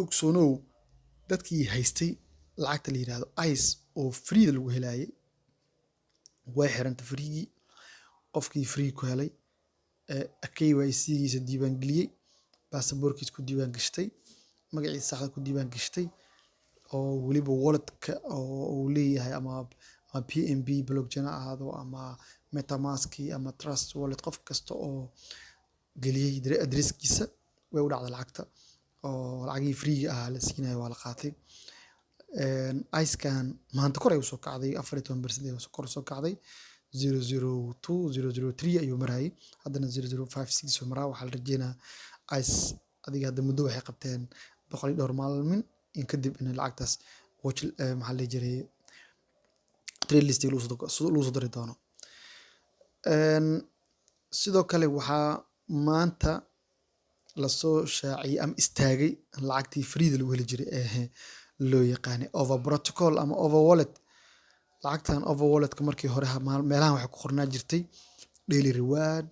ogsoonow dadkii haystay lacagta la yidhaahdo ice oo freeda lagu helaayay way xiranta freegii qofkii free ku helay KYC-giisa diiwaan geliyey baasaboorkiisa ku diiwaan gashtay magaciisa saxda ku diiwaan gashtay oo weliba walletka oo uu leeyahay ama PNB blockchain ha ahaado ama metamask ama trust wallet qof kasta oo geliyey adresskiisa way u dhacday lacagta oo lacagii freega ahaa la siinayo waa la qaatay icekan maanta kor ay u soo kacday 14% ay kor soo kacday 002 003 ayuu marayay haddana 0056 soo maraa waxaa la rajeynayaa ice adiga hadda muddo waxay qabteen 100 dhowr maalmin in kadib in lacagtaas maxaa la jiray trade list lagu soo dari doono sidoo kale waxaa maanta lasoo shaaciyay ama istaagay lacagtii freeda lagu heli jiray ee loo yaqaanay over protocol ama over wallet lacagtan over walletka markii hore meelahan waxay ku qornaa jirtay daily reward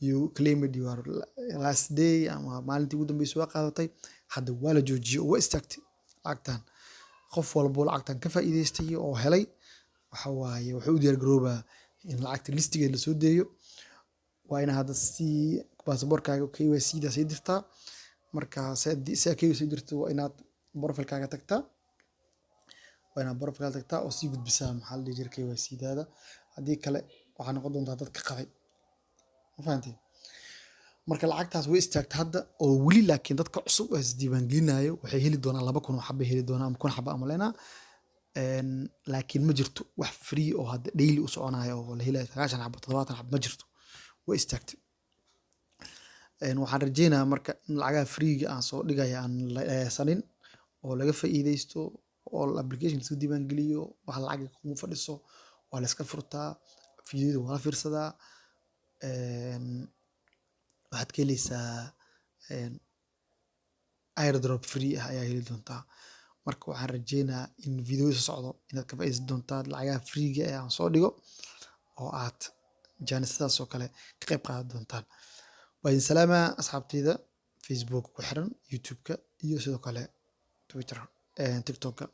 you claimed your last day ama maalintii ugu dambeysay waa qaadatay hadda waa la joojiyey oo waa istaagtay lacagtan qof walbo lacagtan ka faa'iidaystay oo helay waxa waaye wuxuu u diyaar garoobaa in lacagta listigeeda la soo deeyo waa in hadda si baasaboorkaaga KYC-da sii dirtaa marka si KYC dirto waa inaad profilkaaga tagtaa oo sii gudbisaa maxaa la dhihi jiray KYC-daada haddii kale waxaa noqon doontaa dadka qaday ma fahanteen marka lacagtaas way istaagtay hadda oo weli laakiin dadka cusub ee isdiiwaan gelinayo waxay heli doonaan 2,000 oo xabo heli doonaan ama 1,000 xabo ama leena laakiin ma jirto wax free oo hadda daily u soconayo oo la helayo 9 xabo 70 xabo ma jirto way istaagtay waxaan rajeynayaa marka in lacagaha freega aan soo dhigaya aan la eesanin oo laga faa'iidaysto oo application iska diiwaan geliyo wax lacag kuma fadhiso waa la iska furtaa fiidiyada waa la fiirsadaa waxaad ka helaysaa airdrop free ah ayaa heli doontaa marka waxaan rajeynayaa in fiidiyada socdo inaad ka faa'iidaysan doontaan lacagaha freega ee aan soo dhigo oo aad jaanisadaas oo kale ka qayb qaadan doontaan waa idin salaamaa asxaabtayda Facebook ku xiran YouTube-ka iyo sidoo kale Twitter TikTok-ka